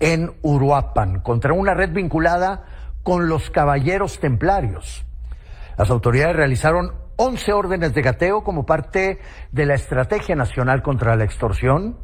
en Uruapan contra una red vinculada con los Caballeros Templarios. Las autoridades realizaron 11 órdenes de cateo como parte de la Estrategia Nacional contra la Extorsión,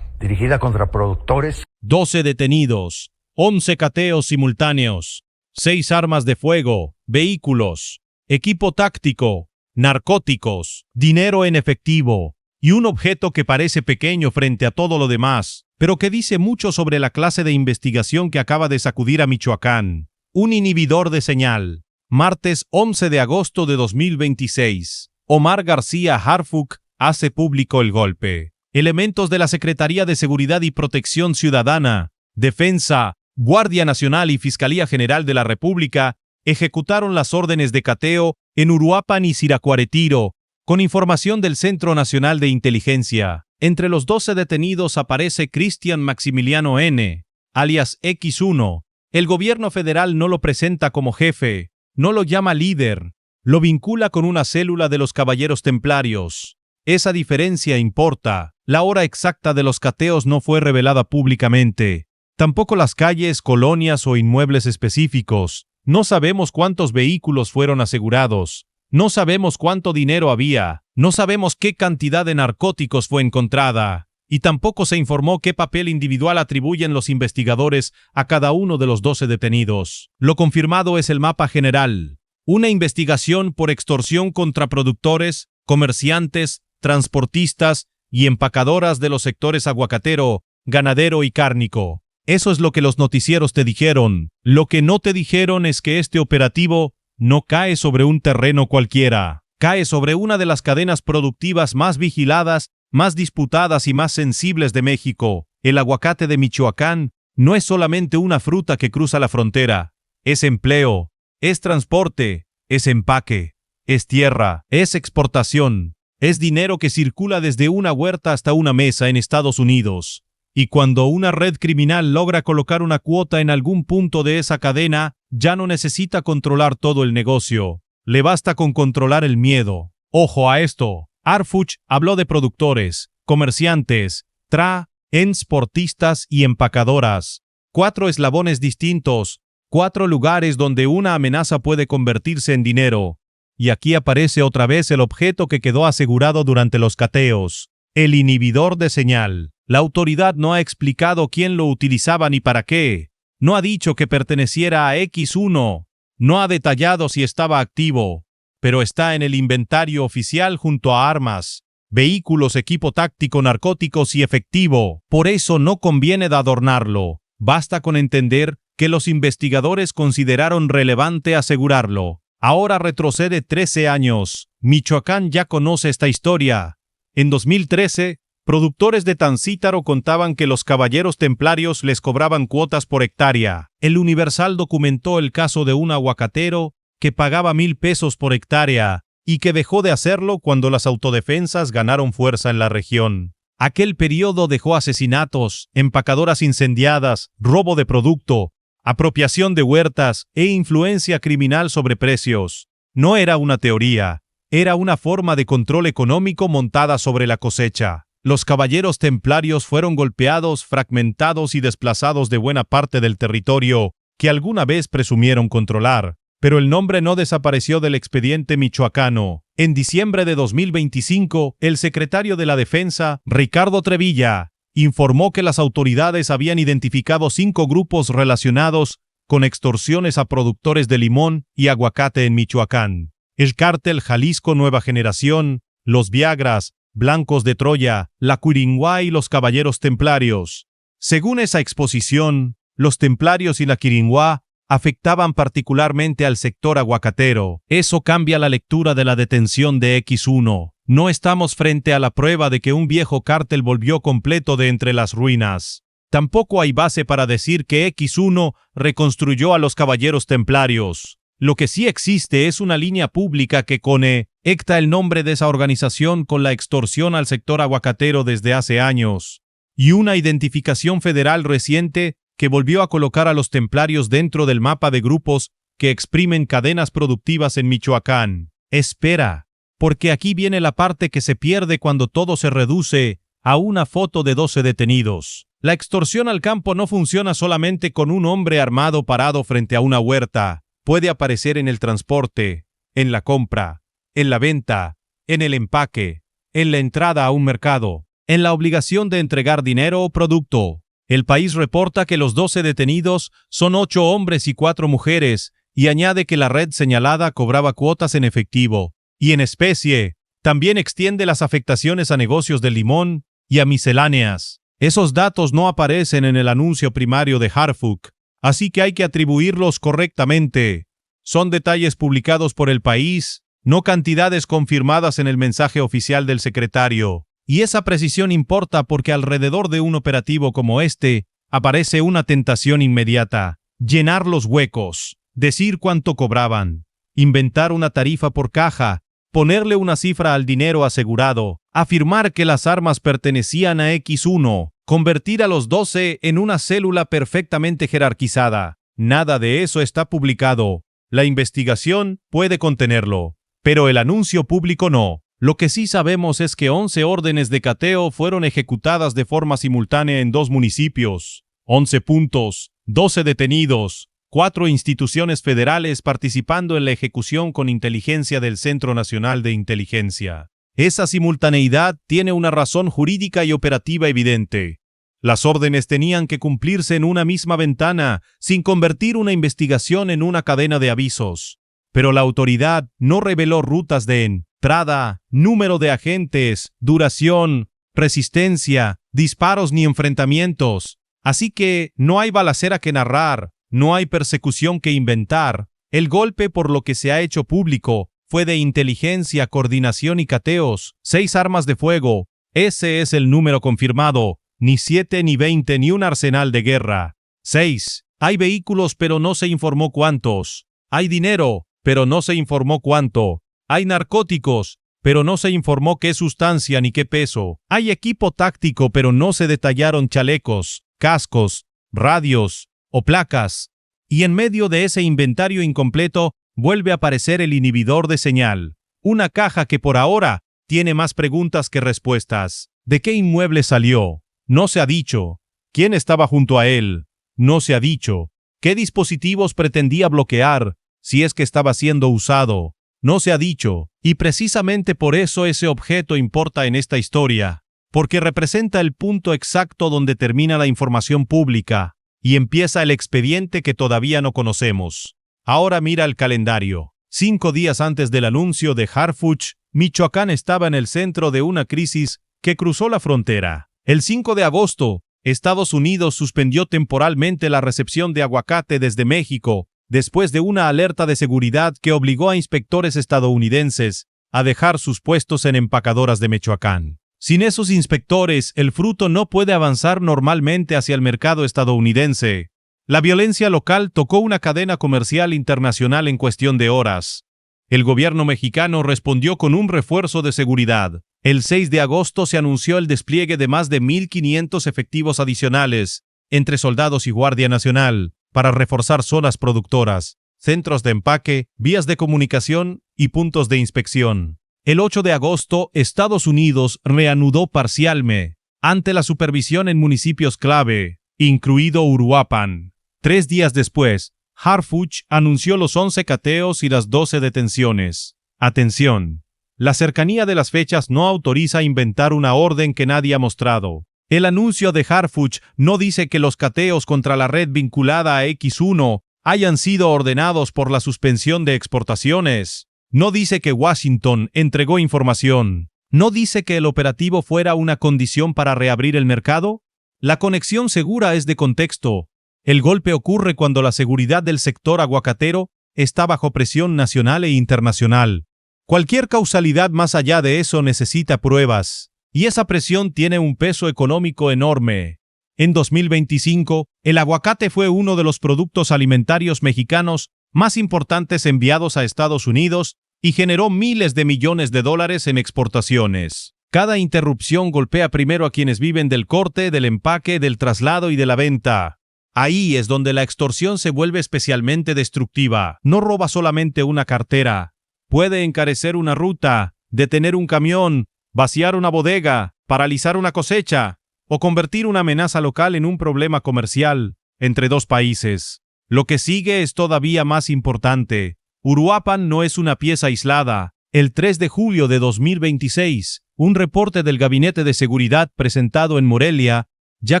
dirigida contra productores. 12 detenidos, 11 cateos simultáneos, 6 armas de fuego, vehículos, equipo táctico, narcóticos, dinero en efectivo y un objeto que parece pequeño frente a todo lo demás, pero que dice mucho sobre la clase de investigación que acaba de sacudir a Michoacán. Un inhibidor de señal. Martes 11 de agosto de 2026. Omar García Harfuch hace público el golpe. Elementos de la Secretaría de Seguridad y Protección Ciudadana, Defensa, Guardia Nacional y Fiscalía General de la República ejecutaron las órdenes de cateo en Uruapan y Siracuaretiro, con información del Centro Nacional de Inteligencia. Entre los 12 detenidos aparece Cristian Maximiliano N., alias X1. El gobierno federal no lo presenta como jefe, no lo llama líder, lo vincula con una célula de los Caballeros Templarios. Esa diferencia importa. La hora exacta de los cateos no fue revelada públicamente. Tampoco las calles, colonias o inmuebles específicos. No sabemos cuántos vehículos fueron asegurados. No sabemos cuánto dinero había. No sabemos qué cantidad de narcóticos fue encontrada. Y tampoco se informó qué papel individual atribuyen los investigadores a cada uno de los 12 detenidos. Lo confirmado es el mapa general. Una investigación por extorsión contra productores, comerciantes, transportistas y empacadoras de los sectores aguacatero, ganadero y cárnico. Eso es lo que los noticieros te dijeron. Lo que no te dijeron es que este operativo no cae sobre un terreno cualquiera. Cae sobre una de las cadenas productivas más vigiladas, más disputadas y más sensibles de México. El aguacate de Michoacán no es solamente una fruta que cruza la frontera. Es empleo, es transporte, es empaque, es tierra, es exportación, es dinero que circula desde una huerta hasta una mesa en Estados Unidos. Y cuando una red criminal logra colocar una cuota en algún punto de esa cadena, ya no necesita controlar todo el negocio. Le basta con controlar el miedo. Ojo a esto. Harfuch habló de productores, comerciantes, transportistas y empacadoras. 4 eslabones distintos, 4 lugares donde una amenaza puede convertirse en dinero. Y aquí aparece otra vez el objeto que quedó asegurado durante los cateos. El inhibidor de señal. La autoridad no ha explicado quién lo utilizaba ni para qué. No ha dicho que perteneciera a X1. No ha detallado si estaba activo. Pero está en el inventario oficial junto a armas, vehículos, equipo táctico, narcóticos y efectivo. Por eso no conviene de adornarlo. Basta con entender que los investigadores consideraron relevante asegurarlo. Ahora retrocede 13 años. Michoacán ya conoce esta historia. En 2013, productores de Tancítaro contaban que los Caballeros Templarios les cobraban cuotas por hectárea. El Universal documentó el caso de un aguacatero que pagaba 1,000 pesos por hectárea y que dejó de hacerlo cuando las autodefensas ganaron fuerza en la región. Aquel periodo dejó asesinatos, empacadoras incendiadas, robo de producto, apropiación de huertas e influencia criminal sobre precios. No era una teoría, era una forma de control económico montada sobre la cosecha. Los Caballeros Templarios fueron golpeados, fragmentados y desplazados de buena parte del territorio que alguna vez presumieron controlar. Pero el nombre no desapareció del expediente michoacano. En diciembre de 2025, el secretario de la Defensa, Ricardo Trevilla, informó que las autoridades habían identificado 5 grupos relacionados con extorsiones a productores de limón y aguacate en Michoacán. El Cártel Jalisco Nueva Generación, los Viagras, Blancos de Troya, la Quiringuá y los Caballeros Templarios. Según esa exposición, los Templarios y la Quiringuá afectaban particularmente al sector aguacatero. Eso cambia la lectura de la detención de X1. No estamos frente a la prueba de que un viejo cártel volvió completo de entre las ruinas. Tampoco hay base para decir que X1 reconstruyó a los Caballeros Templarios. Lo que sí existe es una línea pública que conecta el nombre de esa organización con la extorsión al sector aguacatero desde hace años, y una identificación federal reciente que volvió a colocar a los templarios dentro del mapa de grupos que exprimen cadenas productivas en Michoacán. Espera, porque aquí viene la parte que se pierde cuando todo se reduce a una foto de 12 detenidos. La extorsión al campo no funciona solamente con un hombre armado parado frente a una huerta. Puede aparecer en el transporte, en la compra, en la venta, en el empaque, en la entrada a un mercado, en la obligación de entregar dinero o producto. El País reporta que los 12 detenidos son 8 hombres y 4 mujeres, y añade que la red señalada cobraba cuotas en efectivo y en especie. También extiende las afectaciones a negocios de limón y a misceláneas. Esos datos no aparecen en el anuncio primario de Harfuch, así que hay que atribuirlos correctamente. Son detalles publicados por El País, no cantidades confirmadas en el mensaje oficial del secretario. Y esa precisión importa porque alrededor de un operativo como este aparece una tentación inmediata: llenar los huecos, decir cuánto cobraban, inventar una tarifa por caja, ponerle una cifra al dinero asegurado, afirmar que las armas pertenecían a X1, convertir a los 12 en una célula perfectamente jerarquizada. Nada de eso está publicado. La investigación puede contenerlo, pero el anuncio público no. Lo que sí sabemos es que 11 órdenes de cateo fueron ejecutadas de forma simultánea en 2 municipios. 11 puntos, 12 detenidos, 4 instituciones federales participando en la ejecución con inteligencia del Centro Nacional de Inteligencia. Esa simultaneidad tiene una razón jurídica y operativa evidente. Las órdenes tenían que cumplirse en una misma ventana, sin convertir una investigación en una cadena de avisos. Pero la autoridad no reveló rutas de entrada, número de agentes, duración, resistencia, disparos ni enfrentamientos. Así que no hay balacera que narrar. No hay persecución que inventar. El golpe, por lo que se ha hecho público, fue de inteligencia, coordinación y cateos. 6 armas de fuego. Ese es el número confirmado. Ni 7 ni 20 ni un arsenal de guerra. 6. Hay vehículos, pero no se informó cuántos. Hay dinero, pero no se informó cuánto. Hay narcóticos, pero no se informó qué sustancia ni qué peso. Hay equipo táctico, pero no se detallaron chalecos, cascos, radios o placas, y en medio de ese inventario incompleto vuelve a aparecer el inhibidor de señal, una caja que por ahora tiene más preguntas que respuestas. ¿De qué inmueble salió? No se ha dicho. ¿Quién estaba junto a él? No se ha dicho. ¿Qué dispositivos pretendía bloquear, si es que estaba siendo usado? No se ha dicho. Y precisamente por eso ese objeto importa en esta historia, porque representa el punto exacto donde termina la información pública y empieza el expediente que todavía no conocemos. Ahora mira el calendario. 5 días antes del anuncio de Harfuch, Michoacán estaba en el centro de una crisis que cruzó la frontera. El 5 de agosto, Estados Unidos suspendió temporalmente la recepción de aguacate desde México, después de una alerta de seguridad que obligó a inspectores estadounidenses a dejar sus puestos en empacadoras de Michoacán. Sin esos inspectores, el fruto no puede avanzar normalmente hacia el mercado estadounidense. La violencia local tocó una cadena comercial internacional en cuestión de horas. El gobierno mexicano respondió con un refuerzo de seguridad. El 6 de agosto se anunció el despliegue de más de 1,500 efectivos adicionales, entre soldados y Guardia Nacional, para reforzar zonas productoras, centros de empaque, vías de comunicación y puntos de inspección. El 8 de agosto, Estados Unidos reanudó parcialmente, ante la supervisión en municipios clave, incluido Uruapan. 3 días después, Harfuch anunció los 11 cateos y las 12 detenciones. Atención. La cercanía de las fechas no autoriza inventar una orden que nadie ha mostrado. El anuncio de Harfuch no dice que los cateos contra la red vinculada a X1 hayan sido ordenados por la suspensión de exportaciones. No dice que Washington entregó información. ¿No dice que el operativo fuera una condición para reabrir el mercado? La conexión segura es de contexto. El golpe ocurre cuando la seguridad del sector aguacatero está bajo presión nacional e internacional. Cualquier causalidad más allá de eso necesita pruebas, y esa presión tiene un peso económico enorme. En 2025, el aguacate fue uno de los productos alimentarios mexicanos más importantes enviados a Estados Unidos y generó miles de millones de dólares en exportaciones. Cada interrupción golpea primero a quienes viven del corte, del empaque, del traslado y de la venta. Ahí es donde la extorsión se vuelve especialmente destructiva. No roba solamente una cartera. Puede encarecer una ruta, detener un camión vaciar una bodega, paralizar una cosecha o convertir una amenaza local en un problema comercial entre dos países. Lo que sigue es todavía más importante. Uruapan no es una pieza aislada. El 3 de julio de 2026, un reporte del Gabinete de Seguridad presentado en Morelia ya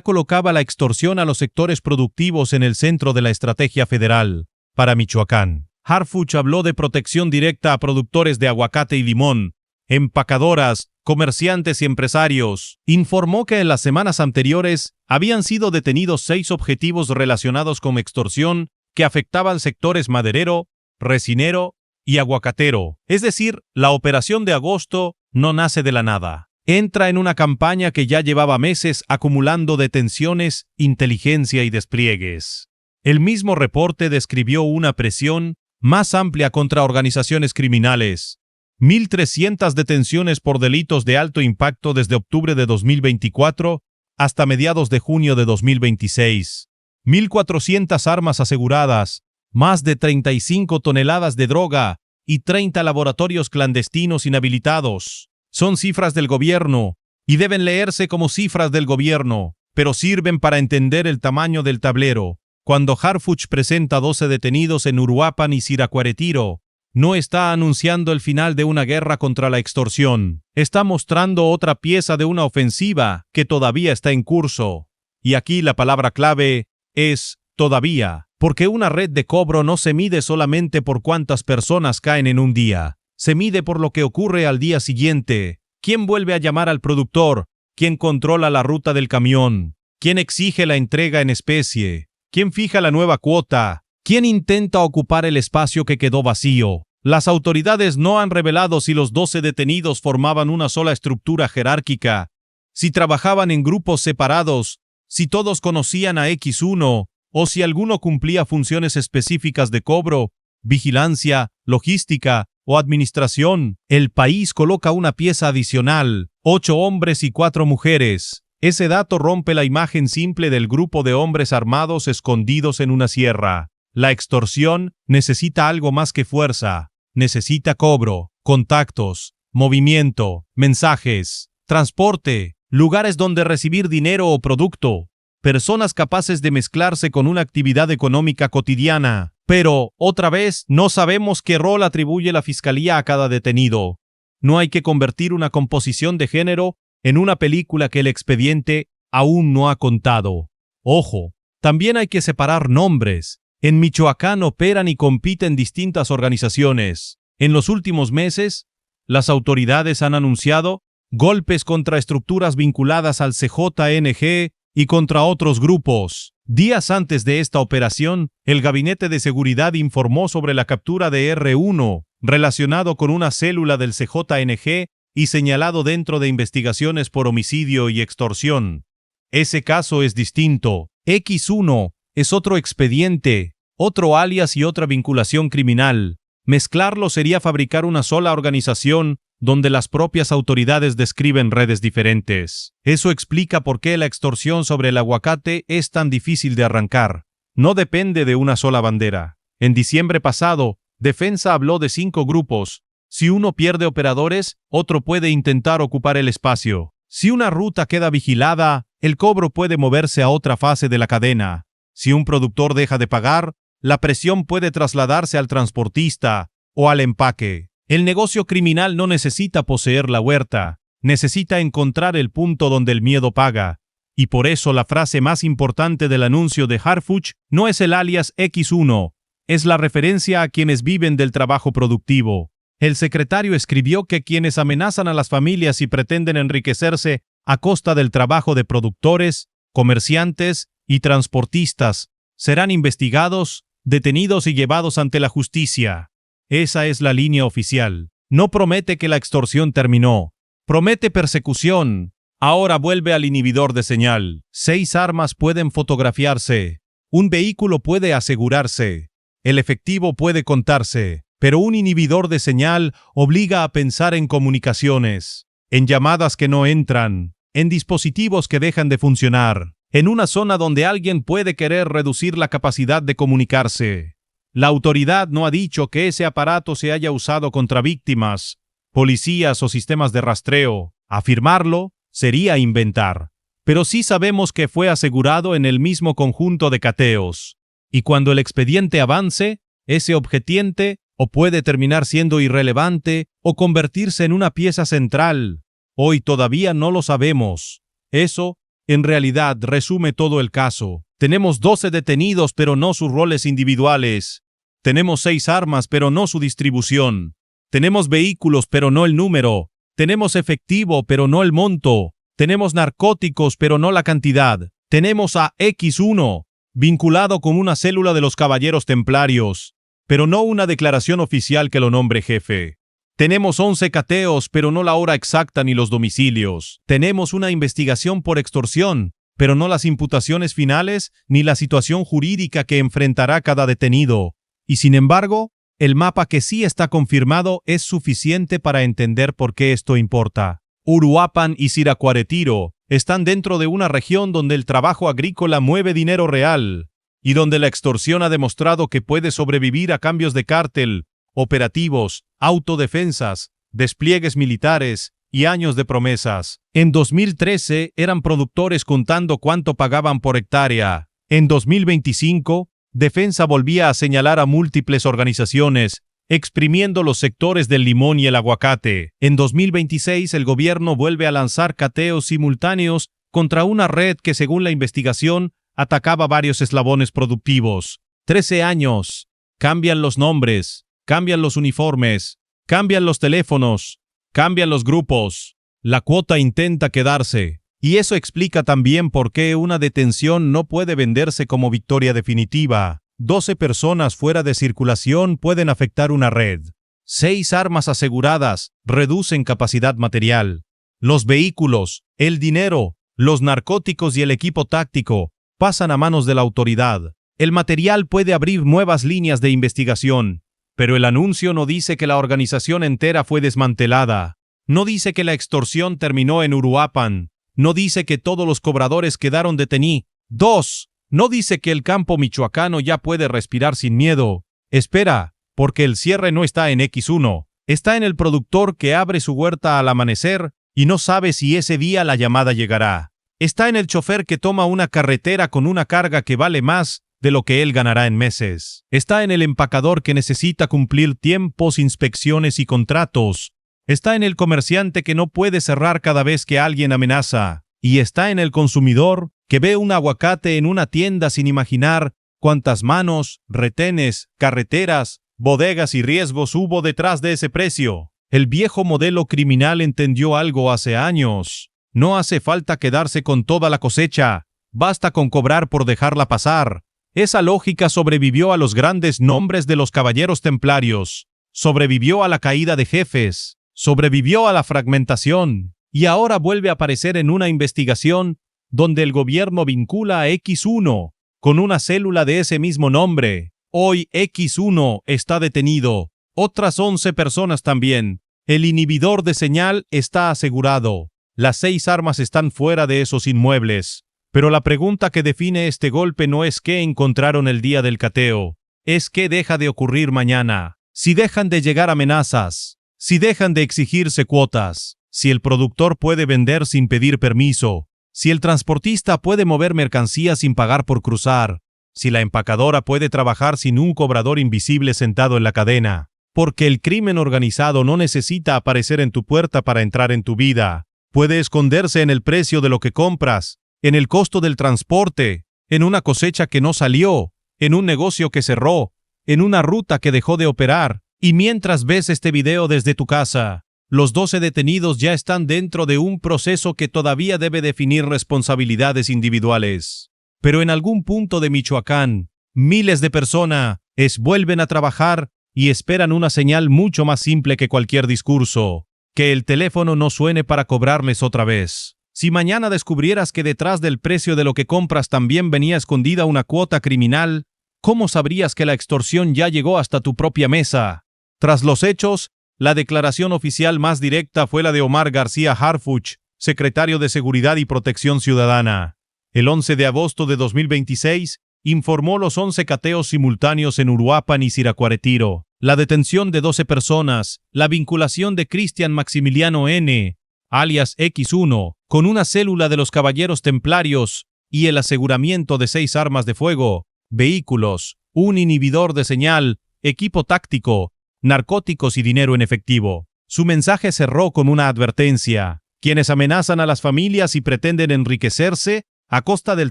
colocaba la extorsión a los sectores productivos en el centro de la estrategia federal. Para Michoacán, Harfuch habló de protección directa a productores de aguacate y limón, empacadoras, comerciantes y empresarios. Informó que en las semanas anteriores habían sido detenidos 6 objetivos relacionados con extorsión que afectaban sectores maderero, resinero y aguacatero. Es decir, la operación de agosto no nace de la nada. Entra en una campaña que ya llevaba meses acumulando detenciones, inteligencia y despliegues. El mismo reporte describió una presión más amplia contra organizaciones criminales. 1.300 detenciones por delitos de alto impacto desde octubre de 2024 hasta mediados de junio de 2026. 1.400 armas aseguradas, más de 35 toneladas de droga y 30 laboratorios clandestinos inhabilitados. Son cifras del gobierno y deben leerse como cifras del gobierno, pero sirven para entender el tamaño del tablero. Cuando Harfuch presenta 12 detenidos en Uruapan y Siracuaretiro, no está anunciando el final de una guerra contra la extorsión. Está mostrando otra pieza de una ofensiva que todavía está en curso. Y aquí la palabra clave es todavía, porque una red de cobro no se mide solamente por cuántas personas caen en un día. Se mide por lo que ocurre al día siguiente. ¿Quién vuelve a llamar al productor? ¿Quién controla la ruta del camión? ¿Quién exige la entrega en especie? ¿Quién fija la nueva cuota? ¿Quién intenta ocupar el espacio que quedó vacío? Las autoridades no han revelado si los 12 detenidos formaban una sola estructura jerárquica, si trabajaban en grupos separados, si todos conocían a X1 o si alguno cumplía funciones específicas de cobro, vigilancia, logística o administración. El país coloca una pieza adicional: 8 hombres y 4 mujeres. Ese dato rompe la imagen simple del grupo de hombres armados escondidos en una sierra. La extorsión necesita algo más que fuerza. Necesita cobro, contactos, movimiento, mensajes, transporte, lugares donde recibir dinero o producto, personas capaces de mezclarse con una actividad económica cotidiana. Pero, otra vez, no sabemos qué rol atribuye la fiscalía a cada detenido. No hay que convertir una composición de género en una película que el expediente aún no ha contado. Ojo, también hay que separar nombres. En Michoacán operan y compiten distintas organizaciones. En los últimos meses, las autoridades han anunciado golpes contra estructuras vinculadas al CJNG y contra otros grupos. Días antes de esta operación, el Gabinete de Seguridad informó sobre la captura de R1, relacionado con una célula del CJNG y señalado dentro de investigaciones por homicidio y extorsión. Ese caso es distinto. X1 es otro expediente, otro alias y otra vinculación criminal. Mezclarlo sería fabricar una sola organización donde las propias autoridades describen redes diferentes. Eso explica por qué la extorsión sobre el aguacate es tan difícil de arrancar. No depende de una sola bandera. En diciembre pasado, Defensa habló de 5 grupos. Si uno pierde operadores, otro puede intentar ocupar el espacio. Si una ruta queda vigilada, el cobro puede moverse a otra fase de la cadena. Si un productor deja de pagar, la presión puede trasladarse al transportista o al empaque. El negocio criminal no necesita poseer la huerta, necesita encontrar el punto donde el miedo paga. Y por eso la frase más importante del anuncio de Harfuch no es el alias X1, es la referencia a quienes viven del trabajo productivo. El secretario escribió que quienes amenazan a las familias y pretenden enriquecerse a costa del trabajo de productores, comerciantes y transportistas serán investigados, detenidos y llevados ante la justicia. Esa es la línea oficial. No promete que la extorsión terminó. Promete persecución. Ahora vuelve al inhibidor de señal. 6 armas pueden fotografiarse. Un vehículo puede asegurarse. El efectivo puede contarse. Pero un inhibidor de señal obliga a pensar en comunicaciones, en llamadas que no entran, en dispositivos que dejan de funcionar, en una zona donde alguien puede querer reducir la capacidad de comunicarse. La autoridad no ha dicho que ese aparato se haya usado contra víctimas, policías o sistemas de rastreo. Afirmarlo sería inventar. Pero sí sabemos que fue asegurado en el mismo conjunto de cateos. Y cuando el expediente avance, ese objetente o puede terminar siendo irrelevante o convertirse en una pieza central. Hoy todavía no lo sabemos. Eso, en realidad, resume todo el caso. Tenemos 12 detenidos, pero no sus roles individuales. Tenemos 6 armas, pero no su distribución. Tenemos vehículos, pero no el número. Tenemos efectivo, pero no el monto. Tenemos narcóticos, pero no la cantidad. Tenemos a X1, vinculado con una célula de los Caballeros Templarios, pero no una declaración oficial que lo nombre jefe. Tenemos 11 cateos, pero no la hora exacta ni los domicilios. Tenemos una investigación por extorsión, pero no las imputaciones finales ni la situación jurídica que enfrentará cada detenido. Y sin embargo, el mapa que sí está confirmado es suficiente para entender por qué esto importa. Uruapan y Siracuaretiro están dentro de una región donde el trabajo agrícola mueve dinero real y donde la extorsión ha demostrado que puede sobrevivir a cambios de cártel, operativos, autodefensas, despliegues militares y años de promesas. En 2013 eran productores contando cuánto pagaban por hectárea. En 2025, Defensa volvía a señalar a múltiples organizaciones, exprimiendo los sectores del limón y el aguacate. En 2026, el gobierno vuelve a lanzar cateos simultáneos contra una red que, según la investigación, atacaba varios eslabones productivos. 13 años. Cambian los nombres, cambian los uniformes, cambian los teléfonos, cambian los grupos. La cuota intenta quedarse. Y eso explica también por qué una detención no puede venderse como victoria definitiva. 12 personas fuera de circulación pueden afectar una red. 6 armas aseguradas reducen capacidad material. Los vehículos, el dinero, los narcóticos y el equipo táctico pasan a manos de la autoridad. El material puede abrir nuevas líneas de investigación, pero el anuncio no dice que la organización entera fue desmantelada. No dice que la extorsión terminó en Uruapan. No dice que todos los cobradores quedaron detenidos. 2. No dice que el campo michoacano ya puede respirar sin miedo. Espera, porque el cierre no está en X1. Está en el productor que abre su huerta al amanecer y no sabe si ese día la llamada llegará. Está en el chofer que toma una carretera con una carga que vale más de lo que él ganará en meses. Está en el empacador que necesita cumplir tiempos, inspecciones y contratos. Está en el comerciante que no puede cerrar cada vez que alguien amenaza. Y está en el consumidor que ve un aguacate en una tienda sin imaginar cuántas manos, retenes, carreteras, bodegas y riesgos hubo detrás de ese precio. El viejo modelo criminal entendió algo hace años. No hace falta quedarse con toda la cosecha. Basta con cobrar por dejarla pasar. Esa lógica sobrevivió a los grandes nombres de los Caballeros Templarios. Sobrevivió a la caída de jefes. Sobrevivió a la fragmentación y ahora vuelve a aparecer en una investigación donde el gobierno vincula a X1 con una célula de ese mismo nombre. Hoy X1 está detenido, otras 11 personas también. El inhibidor de señal está asegurado. Las 6 armas están fuera de esos inmuebles. Pero la pregunta que define este golpe no es qué encontraron el día del cateo, es qué deja de ocurrir mañana. Si dejan de llegar amenazas, si dejan de exigirse cuotas, si el productor puede vender sin pedir permiso, si el transportista puede mover mercancías sin pagar por cruzar, si la empacadora puede trabajar sin un cobrador invisible sentado en la cadena, porque el crimen organizado no necesita aparecer en tu puerta para entrar en tu vida. Puede esconderse en el precio de lo que compras, en el costo del transporte, en una cosecha que no salió, en un negocio que cerró, en una ruta que dejó de operar. Y mientras ves este video desde tu casa, los 12 detenidos ya están dentro de un proceso que todavía debe definir responsabilidades individuales. Pero en algún punto de Michoacán, miles de personas vuelven a trabajar y esperan una señal mucho más simple que cualquier discurso. Que el teléfono no suene para cobrarles otra vez. Si mañana descubrieras que detrás del precio de lo que compras también venía escondida una cuota criminal, ¿cómo sabrías que la extorsión ya llegó hasta tu propia mesa? Tras los hechos, la declaración oficial más directa fue la de Omar García Harfuch, secretario de Seguridad y Protección Ciudadana. El 11 de agosto de 2026, informó los 11 cateos simultáneos en Uruapan y Siracuaretiro, la detención de 12 personas, la vinculación de Cristian Maximiliano N., alias X1, con una célula de los Caballeros Templarios y el aseguramiento de 6 armas de fuego, vehículos, un inhibidor de señal, equipo táctico, narcóticos y dinero en efectivo. Su mensaje cerró con una advertencia: quienes amenazan a las familias y pretenden enriquecerse a costa del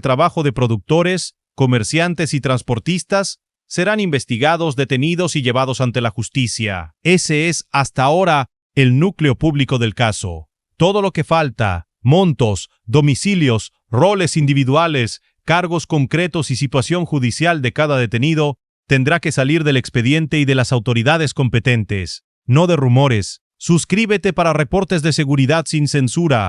trabajo de productores, comerciantes y transportistas serán investigados, detenidos y llevados ante la justicia. Ese es, hasta ahora, el núcleo público del caso. Todo lo que falta, montos, domicilios, roles individuales, cargos concretos y situación judicial de cada detenido, tendrá que salir del expediente y de las autoridades competentes, no de rumores. Suscríbete para reportes de seguridad sin censura.